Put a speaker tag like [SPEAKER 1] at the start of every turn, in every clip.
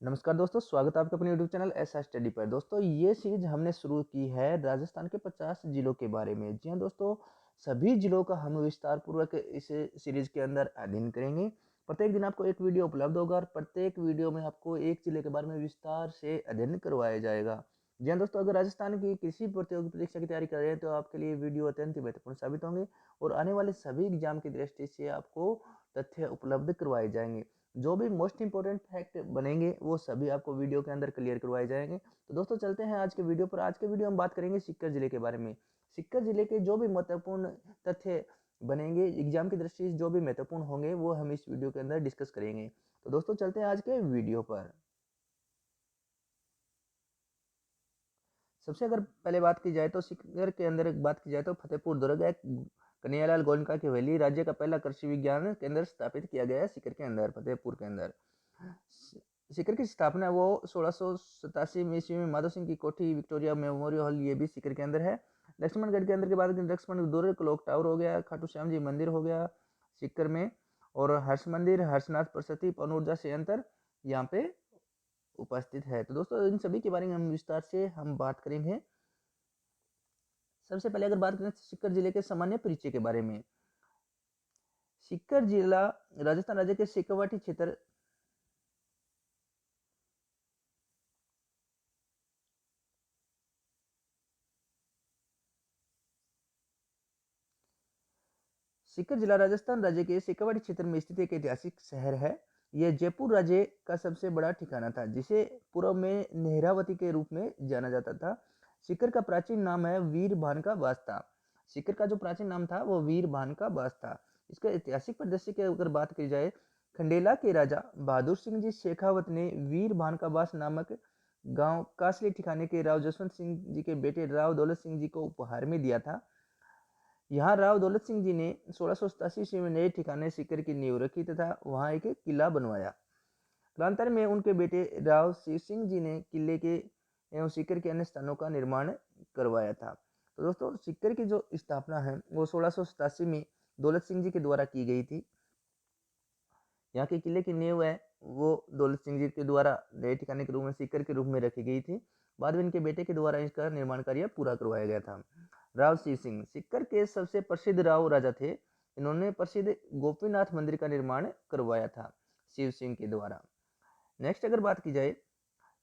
[SPEAKER 1] नमस्कार दोस्तों, स्वागत है आपके अपने यूट्यूब चैनल ऐसा स्टडी पर। दोस्तों, ये सीरीज हमने शुरू की है राजस्थान के 50 जिलों के बारे में। जी हाँ दोस्तों, सभी जिलों का हम विस्तार पूर्वक इस सीरीज के अंदर अध्ययन करेंगे। प्रत्येक दिन आपको एक वीडियो उपलब्ध होगा और प्रत्येक वीडियो में आपको एक जिले के बारे में विस्तार से अध्ययन करवाया जाएगा। जी हाँ दोस्तों, अगर राजस्थान की किसी प्रतियोगी परीक्षा की तैयारी कर रहे हैं तो आपके लिए वीडियो अत्यंत ही महत्वपूर्ण साबित होंगे और आने वाले सभी एग्जाम की दृष्टि से आपको तथ्य उपलब्ध करवाए जाएंगे। जो भी मोस्ट इंपॉर्टेंट फैक्ट बनेंगे वो सभी आपको वीडियो के अंदर क्लियर करवाए जाएंगे। तो दोस्तों, चलते हैं आज के वीडियो पर। आज के वीडियो हम बात करेंगे सीकर जिले के बारे में। सीकर जिले के जो भी महत्वपूर्ण तथ्य बनेंगे एग्जाम की दृष्टि से, जो भी महत्वपूर्ण होंगे वो हम इस वीडियो के अंदर डिस्कस करेंगे। तो दोस्तों, चलते हैं आज के वीडियो पर। सबसे अगर पहले बात की जाए तो सीकर के अंदर एक बात की जाए तो फतेहपुर दुर्ग एक कन्हैयालाल गोयनका की हवेली राज्य का पहला कृषि विज्ञान केंद्र स्थापित किया गया है सीकर के अंदर, फतेहपुर के अंदर। सीकर की स्थापना वो 1687 में ईस्वी में माधव सिंह की कोठी विक्टोरिया मेमोरियल हॉल, ये भी सीकर के अंदर है। लक्ष्मणगढ़ के अंदर के बाद लक्ष्मण दुर्ग क्लॉक टावर हो गया, खाटू श्याम जी मंदिर हो गया सीकर में, और हर्ष मंदिर, हर्षनाथ प्रसति पवन ऊर्जा संयंत्र यहाँ पे उपस्थित है। तो दोस्तों, इन सभी के बारे में हम विस्तार से हम बात करेंगे। सबसे पहले अगर बात करें सीकर जिले के सामान्य परिचय के बारे में। सीकर जिला राजस्थान राज्य के शेखावाटी क्षेत्र सीकर जिला राजस्थान राज्य के शेखावाटी क्षेत्र में स्थित एक ऐतिहासिक शहर है। यह जयपुर राज्य का सबसे बड़ा ठिकाना था, जिसे पूर्व में नेहरावती के रूप में जाना जाता था। सीकर का प्राचीन नाम है वीर भान का वास्ता। सीकर का जो प्राचीन नाम था वो वीर भान का वास था। इसका ऐतिहासिक परिदृश्य की अगर बात की जाए, खंडेला के राजा बहादुर सिंह जी शेखावत ने वीर भान का वास नामक गांव कासली ठिकाने के राव जसवंत सिंह जी के बेटे राव दौलत सिंह जी को उपहार में दिया था। यहाँ राव दौलत सिंह जी ने 1687 ईस्वी में नए ठिकाने सीकर की नींव रखी तथा वहां एक किला बनवाया। कालांतर में उनके बेटे राव शिव सिंह जी ने किले के एवं सीकर के अन्य स्थानों का निर्माण करवाया था। तो दोस्तों, सीकर की जो स्थापना है वो 1687 में दौलत सिंह जी के द्वारा की गई थी। यहाँ के किले की नींव है वो दौलत सिंह जी के द्वारा नए ठिकाने के रूप में सीकर के रूप में रखी गई थी। बाद में इनके बेटे के द्वारा इसका निर्माण कार्य पूरा करवाया गया था। राव शिव सिंह सीकर के सबसे प्रसिद्ध राव राजा थे। इन्होंने प्रसिद्ध गोपीनाथ मंदिर का निर्माण करवाया था शिव सिंह के द्वारा। नेक्स्ट अगर बात की जाए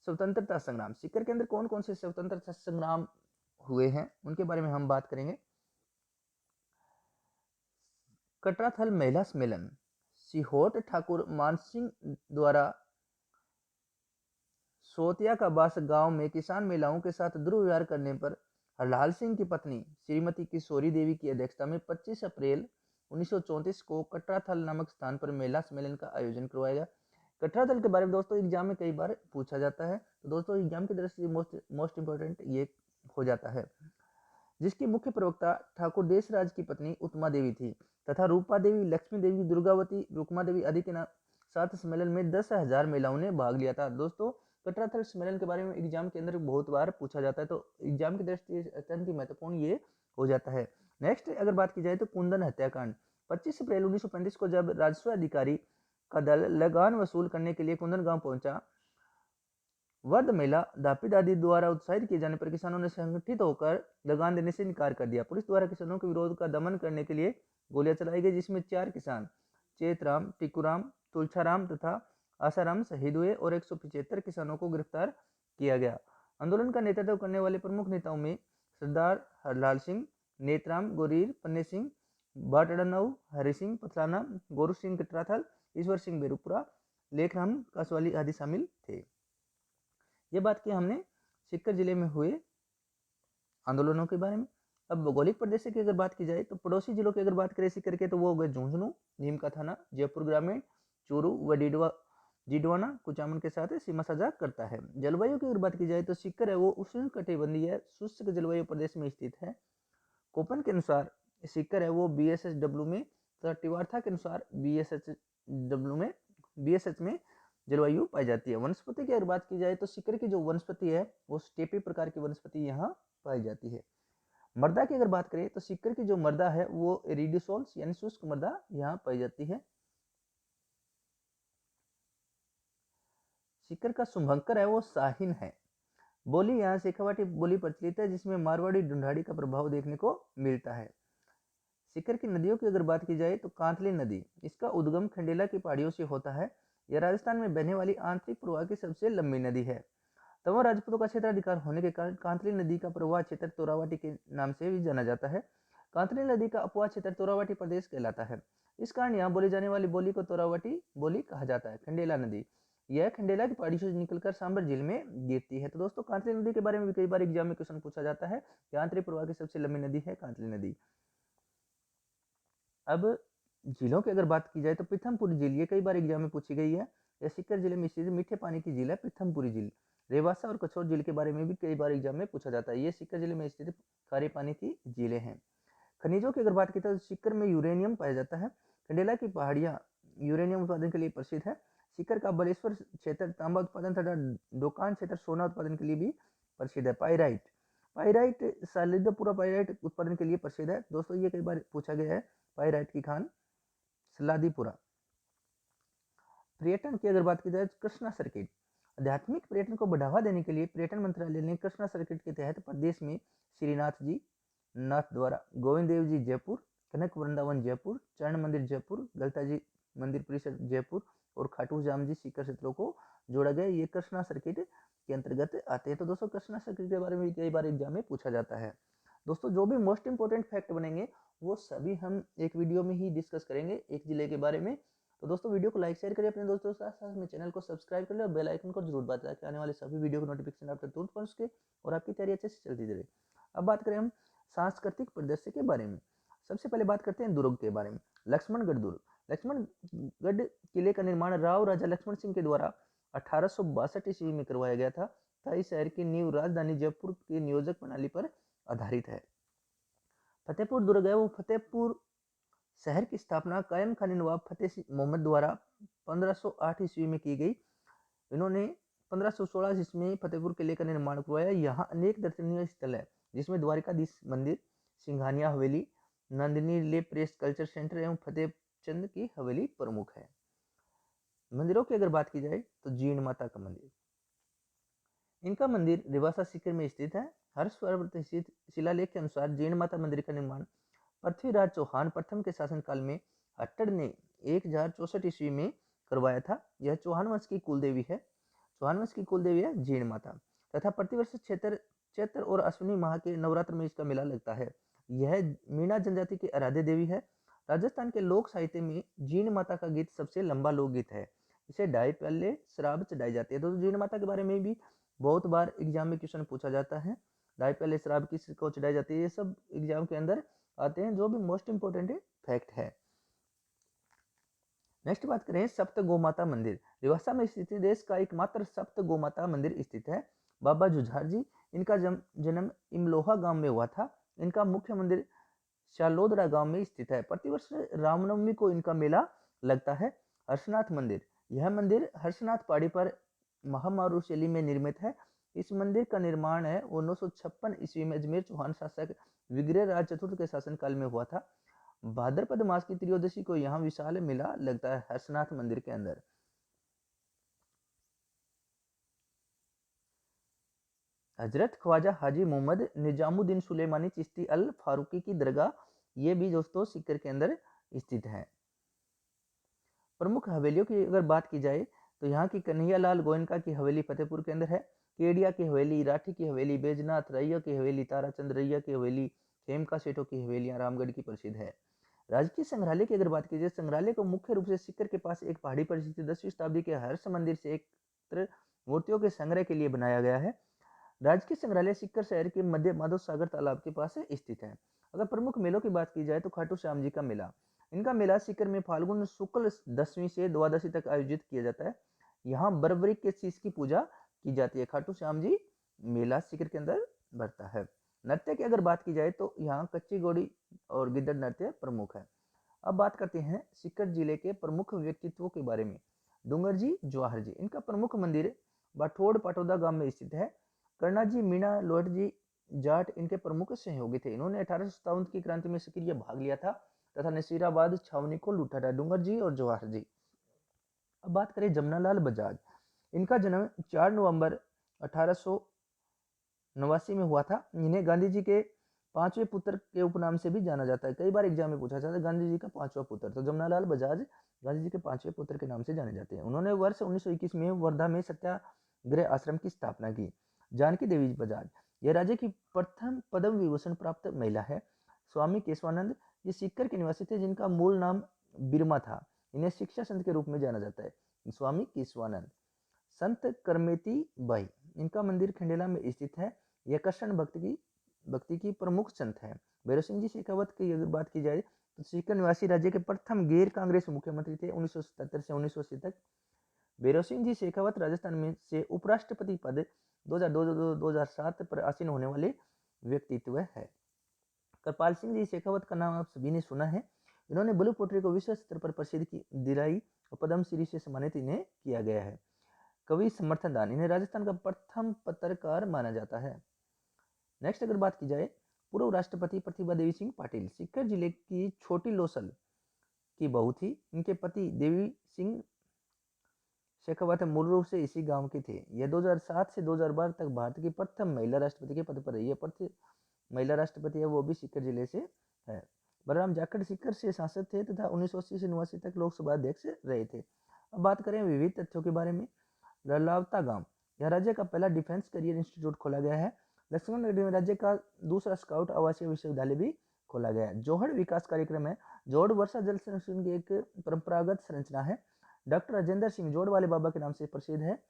[SPEAKER 1] स्वतंत्रता संग्राम, सीकर के अंदर कौन कौन से स्वतंत्रता संग्राम हुए हैं उनके बारे में हम बात करेंगे। कटराथल महिला सम्मेलन, सिहोट ठाकुर मानसिंह द्वारा सोतिया का बास गांव में किसान महिलाओं के साथ दुर्व्यवहार करने पर हरलाल सिंह की पत्नी श्रीमती किशोरी देवी की अध्यक्षता में 25 अप्रैल 1934 को कटराथल नामक स्थान पर महिला सम्मेलन का आयोजन करवाया गया। कटराथल के बारे में दोस्तों एग्जाम में कई बार पूछा जाता है, तो दोस्तों एग्जाम की दृष्टि से मोस्ट इंपोर्टेंट ये हो जाता है। जिसकी मुख्य प्रवक्ता ठाकुर देशराज की पत्नी उत्मा देवी थी तथा रूपा देवी, लक्ष्मी देवी, दुर्गावती, रुकमा देवी आदि के साथ सम्मेलन में 10,000 महिलाओं ने भाग लिया था। दोस्तों, कटराथल सम्मेलन के बारे में एग्जाम के अंदर बहुत बार पूछा जाता है, तो एग्जाम की दृष्टि से अत्यंत ही महत्वपूर्ण ये हो जाता है। नेक्स्ट अगर बात की जाए तो कुंदन हत्याकांड, 25 अप्रैल 1935 को जब राजस्व अधिकारी का दल लगान वसूल करने के लिए कुंदन गांव पहुंचा, वृद्ध महिला दापी दादी द्वारा उत्साहित किए जाने पर किसानों ने संगठित होकर लगान देने से इनकार कर दिया। पुलिस द्वारा किसानों के विरोध का दमन करने के लिए गोलियां चलाई गई, जिसमें 4 किसान चेतराम, टिकुराम, तुलछाराम तथा आसाराम शहीद हुए और 175 किसानों को गिरफ्तार किया गया। आंदोलन का नेतृत्व करने वाले प्रमुख नेताओं में सरदार हरलाल सिंह, नेतराम गोरीर, पन्ने सिंह, भाटड़नऊ, हरि सिंह पथराना, गोरू सिंह कटराथल, ईश्वर सिंह बेरुपुरा, लेखराम कासवाली आदि शामिल थे। ये बात की हमने सीकर जिले में हुए आंदोलनों के बारे में। अब भौगोलिक प्रदेश की अगर बात की जाए तो पड़ोसी जिलों की अगर बात करें सीकर के, तो वो हो गए झुंझुनू, नीम का थाना, जयपुर ग्रामीण, चूरू व जिडवाना कुचामन के साथ सीमा साझा करता है। जलवायु की अगर बात की जाए तो सीकर है वो उष्ण कटिबंधीय शुष्क जलवायु प्रदेश में स्थित है। कोपन के अनुसार सीकर है वो BSHW में तथा टिवार्था के अनुसार BSH में जलवायु पाई जाती है। वनस्पति की अगर बात की जाए तो सीकर की जो वनस्पति है वो स्टेपी प्रकार की वनस्पति यहाँ पाई जाती है। मृदा की अगर बात करें तो सीकर की जो मृदा है वो रिड्यूसोल्स यानी शुष्क मृदा यहाँ पाई जाती है। सीकर का शुभंकर है वो शाहीन है। बोली यहाँ शेखावाटी बोली प्रचलित है जिसमें मारवाड़ी ढूंढाड़ी का प्रभाव देखने को मिलता है। सीकर की नदियों की अगर बात की जाए तो कांतली नदी, इसका उद्गम खंडेला की पहाड़ियों से होता है। यह राजस्थान में बहने वाली आंतरिक प्रवाह की सबसे लंबी नदी है। तंवर राजपूतों का क्षेत्राधिकार होने के कारण कांतली नदी का प्रवाह क्षेत्र तोरावाटी के नाम से भी जाना जाता है। कांतली नदी का अपवाह क्षेत्र तोरावाटी प्रदेश कहलाता है। इस कारण यहाँ बोली जाने वाली बोली को तोरावाटी बोली कहा जाता है। खंडेला नदी, यह खंडेला की पहाड़ी से निकलकर सांबर झील में गिरती है। तो दोस्तों कांतली नदी के बारे में भी कई बार एग्जाम में क्वेश्चन पूछा जाता है कि आंतरिक प्रवाह की सबसे लंबी नदी है कांतली नदी। अब झीलों की अगर बात की जाए तो पीथमपुरी झील, ये कई बार एग्जाम में पूछी गई है। यह सीकर जिले में स्थित मीठे पानी की झील है पीथमपुरी झील। रेवासा और कछोर झील के बारे में भी कई बार एग्जाम में पूछा जाता है। ये सीकर जिले में स्थित खारे पानी की झीलें हैं। खनिजों की अगर बात की तो सीकर में यूरेनियम पाया जाता है। खंडेला की पहाड़ियां यूरेनियम उत्पादन के लिए प्रसिद्ध है। सीकर का बलेश्वर क्षेत्र तांबा उत्पादन तथा डोकान क्षेत्र सोना उत्पादन के लिए भी प्रसिद्ध है। पाइराइट, पाइराइट सालिदपुरा पाइराइट उत्पादन के लिए प्रसिद्ध है। दोस्तों ये कई बार पूछा गया है। पाइराइट की खान सलादीपुरा। पर्यटन की अगर बात की जाए कृष्णा सर्किट, आध्यात्मिक पर्यटन को बढ़ावा देने के लिए पर्यटन मंत्रालय ने कृष्णा सर्किट के तहत प्रदेश में श्रीनाथ जी नाथ द्वारा, गोविंद देव जी जयपुर, कनक वृंदावन जयपुर, चरण मंदिर जयपुर, गलता जी मंदिर परिसर जयपुर और खाटू श्याम जी सीकर क्षेत्रों को जोड़ा गया। ये कृष्णा सर्किट के अंतर्गत आते हैं। तो दोस्तों कृष्णा सर्किट के बारे में कई बार एग्जाम में पूछा जाता है। दोस्तों जो भी मोस्ट इंपोर्टेंट फैक्ट बनेंगे वो सभी हम एक वीडियो में ही डिस्कस करेंगे एक जिले के बारे में। तो दोस्तों वीडियो को लाइक शेयर करिए अपने दोस्तों के साथ, में चैनल को सब्सक्राइब कर ले और बेल आइकन को जरूर दबाएं ताकि आने वाले सभी वीडियो की नोटिफिकेशन आप तक तुरंत पहुंच सके और आपकी तैयारी अच्छे से चलती रहे। अब बात करें हम सांस्कृतिक परिदृश्य के बारे में। सबसे पहले बात करते हैं दुर्ग के बारे में। लक्ष्मणगढ़ दुर्ग, लक्ष्मणगढ़ किले का निर्माण राव राजा लक्ष्मण सिंह के द्वारा 1862 ईस्वी में करवाया गया था। इस शहर की नींव राजधानी जयपुर की नियोजक प्रणाली पर आधारित है। फतेहपुर दुर्ग है वो फतेहपुर शहर की स्थापना कायम खानी नवाब फतेह मोहम्मद द्वारा 1508 ईस्वी में की गई। इन्होंने 1516 ईस्वी में फतेहपुर किले का निर्माण करवाया। यहाँ अनेक दर्शनीय स्थल है जिसमें द्वारिकाधीश मंदिर, सिंघानिया हवेली, नंदिनी ले प्रेस कल्चर सेंटर एवं फतेह चंद की हवेली प्रमुख है। मंदिरों की अगर बात की जाए तो जीण माता का मंदिर, इनका मंदिर रिवासा सीकर में स्थित है। हर्षवर्धन प्रतिष्ठित शिलालेख के अनुसार जीण माता मंदिर का निर्माण पृथ्वीराज चौहान प्रथम के शासनकाल में अट्टड़ ने 1064 ईस्वी में करवाया था। यह चौहान वंश की कुलदेवी है। चौहान वंश की कुलदेवी है जीण माता तथा प्रतिवर्ष चैत्र और अश्विनी माह के नवरात्र में इसका मेला लगता है। यह मीणा जनजाति की आराध्य देवी है। राजस्थान के लोक साहित्य में जीण माता का गीत सबसे लंबा लोकगीत है। इसे ढाई पहले शराब चढ़ाई जाती है। तो जीण माता के बारे में भी बहुत बार एग्जाम में क्वेश्चन पूछा जाता है। ढाई पहले शराब किसको चढ़ाई जाती है, ये सब एग्जाम के अंदर आते हैं जो भी मोस्ट इंपोर्टेंट फैक्ट है। नेक्स्ट बात करें सप्त गोमाता मंदिर, रिवासा में स्थित देश का एकमात्र सप्त गोमाता मंदिर स्थित है। बाबा जुझार जी, इनका जन्म इमलोहा गांव में हुआ था। इनका मुख्य मंदिर शालोदरा गांव में स्थित है। प्रतिवर्ष रामनवमी को इनका मेला लगता है। हर्षनाथ मंदिर, यह मंदिर हर्षनाथ पहाड़ी पर महामारू शैली में निर्मित है। इस मंदिर का निर्माण है वो 956 ईस्वी में अजमेर चौहान शासक विग्रह राज चतुर्थ के शासनकाल में हुआ था। भाद्रपद मास की त्रयोदशी को यहाँ विशाल मेला लगता है हर्षनाथ मंदिर के अंदर। हजरत ख्वाजा हाजी मोहम्मद निजामुद्दीन सुलेमानी चिश्ती अल फारूकी की दरगाह, ये भी दोस्तों सीकर के अंदर स्थित है। प्रमुख हवेलियों की अगर बात की जाए तो यहाँ की कन्हैयालाल गोयनका की हवेली फतेहपुर के अंदर है। केडिया की हवेली, राठी की हवेली, बैजनाथ रैया की हवेली, ताराचंद रैया की हवेली, खेमका सेठों की हवेलियां रामगढ़ की प्रसिद्ध है। राजकीय संग्रहालय की अगर बात की जाए, संग्रहालय को मुख्य रूप से सीकर के पास एक पहाड़ी पर स्थित 10वीं शताब्दी के हर्ष मंदिर से एक मूर्तियों के संग्रह के लिए बनाया गया है। राजकीय संग्रहालय सीकर शहर के मध्य माधव सागर तालाब के पास स्थित है। अगर प्रमुख मेलों की बात की जाए तो खाटू श्याम जी का मेला, इनका मेला सीकर में फाल्गुन शुक्ल 10वीं से द्वादशी तक आयोजित किया जाता है। यहाँ बर्बरिक के शीश की पूजा की जाती है। खाटू श्याम जी मेला सीकर के अंदर बढ़ता है। नृत्य की अगर बात की जाए तो यहाँ कच्ची घोड़ी और गिद्दड़ नृत्य प्रमुख है। अब बात करते हैं सीकर जिले के प्रमुख व्यक्तित्वों के बारे में। डूंगर जी जवाहर जी, इनका प्रमुख मंदिर बाठोड़ पाटौदा गांव में स्थित है। कर्णा जी मीणा लोहट जी जाट इनके प्रमुख सहयोगी थे। इन्होंने 1857 की क्रांति में सक्रिय भाग लिया था तथा नसीराबाद छावनी को लूटा था। डूंगर जी और जवाहर जी। अब बात करें जमनालाल बजाज, इनका जन्म 4 नवंबर 1889 में हुआ था। इन्हें गांधी जी के पांचवें पुत्र के उपनाम से भी जाना जाता है। कई बार एग्जाम में पूछा जाता है गांधी जी का पांचवा पुत्र, तो जमनालाल बजाज गांधी जी के पांचवें पुत्र के नाम से जाने जाते हैं। उन्होंने वर्ष 1921 में वर्धा में सत्याग्रह आश्रम की स्थापना की। जानकी देवी बजाज यह राज्य की प्रथम पद्म विभूषण प्राप्त महिला है। स्वामी केशवानंद ये सीकर के निवासी थे जिनका मूल नाम बिरमा था। इन्हें शिक्षा संत के रूप में जाना जाता है। स्वामी केशवानंद। संत करमेती बाई इनका मंदिर खंडेला में स्थित है। यह कृष्ण भक्ति की प्रमुख संत है। भैरव सिंह जी शेखावत की अगर बात की जाए तो सीकर निवासी राज्य के प्रथम गैर कांग्रेस मुख्यमंत्री थे 1977 से 1980 तक। भैरव सिंह जी शेखावत राजस्थान में से उपराष्ट्रपति पद 2002-2007 पर आसीन होने वाले व्यक्तित्व है। कृपाल सिंह जी शेखावत का नाम आप सभी ने सुना है। इन्होंने ब्लू पोट्री को विश्व स्तर पर प्रसिद्ध दिलाई और पद्म श्री से सम्मानित इन्हें किया गया है। कवि समर्थन दान इन्हें राजस्थान का प्रथम पत्रकार माना जाता है। नेक्स्ट अगर बात की जाए पूर्व राष्ट्रपति प्रतिभा देवी सिंह पाटिल सीकर जिले की छोटी लोसल की बहू थी। इनके पति देवी सिंह शेखावत मूल रूप से इसी गांव के थे। यह 2007 से 2012 तक भारत की प्रथम महिला राष्ट्रपति के पद पर रही है। प्रथम महिला राष्ट्रपति है वो भी सीकर जिले से है। बलराम जाखड़ सीकर से सांसद थे तथा 1980 से 89 तक लोकसभा अध्यक्ष रहे थे। अब बात करें विविध तथ्यों के बारे में। ललावता गांव यह राज्य का पहला डिफेंस करियर इंस्टीट्यूट खोला गया है। लक्ष्मणगढ़ में राज्य का दूसरा स्काउट आवासीय विश्वविद्यालय भी खोला गया है। जोहड़ विकास कार्यक्रम है। जोहड़ वर्षा जल संरक्षण की एक परंपरागत संरचना है। डॉक्टर राजेंद्र सिंह जोड़ वाले बाबा के नाम से प्रसिद्ध है।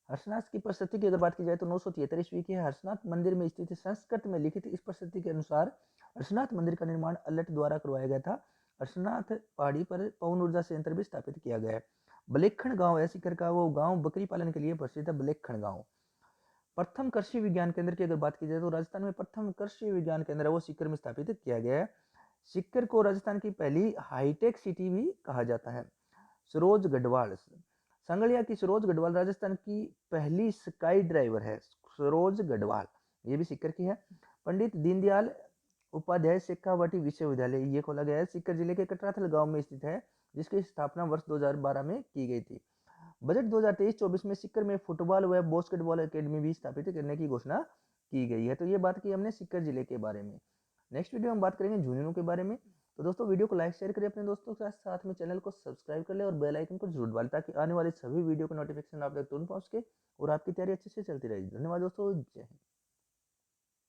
[SPEAKER 1] हर्षनाथ की प्रशस्ति की अगर बात की जाए तो 973 ईस्वी की हर्षनाथ मंदिर में स्थित संस्कृत में लिखित इस प्रशस्ति के अनुसार हर्षनाथ मंदिर का निर्माण अल्लट द्वारा करवाया गया था। हर्षनाथ पहाड़ी पर पवन ऊर्जा संयंत्र भी स्थापित किया गया है। बलेखण गांव है सीकर का, वो गांव बकरी पालन के लिए प्रसिद्ध है। बलेखण गांव। प्रथम कृषि विज्ञान केंद्र की अगर बात की जाए तो राजस्थान में प्रथम कृषि विज्ञान केंद्र है वो सीकर में स्थापित किया गया है। सीकर को राजस्थान की पहली हाईटेक सिटी भी कहा जाता है। सरोज गढ़वाल संगड़िया की सरोज गढ़वाल राजस्थान की पहली स्काई ड्राइवर है। सरोज गढ़वाल ये भी सीकर की है। पंडित दीनदयाल उपाध्याय शेखावटी विश्वविद्यालय ये खोला गया है। सीकर जिले के कटराथल गांव में स्थित है जिसकी स्थापना वर्ष 2012 में की गई थी। बजट 2023-24 में सीकर में फुटबॉल व बास्केटबॉल एकेडमी भी स्थापित करने की घोषणा की गई है। तो ये बात की हमने सीकर जिले के बारे में। नेक्स्ट वीडियो हम बात करेंगे झुंझुनू के बारे में। तो दोस्तों वीडियो को लाइक शेयर करें अपने दोस्तों के साथ में, चैनल को सब्सक्राइब कर ले और बेल आइकन को जरूर दबाएं ताकि आने वाले सभी वीडियो का नोटिफिकेशन आप तक तुरंत पहुंच सके और आपकी तैयारी अच्छे से चलती रहेगी। धन्यवाद दोस्तों, जय हिंद।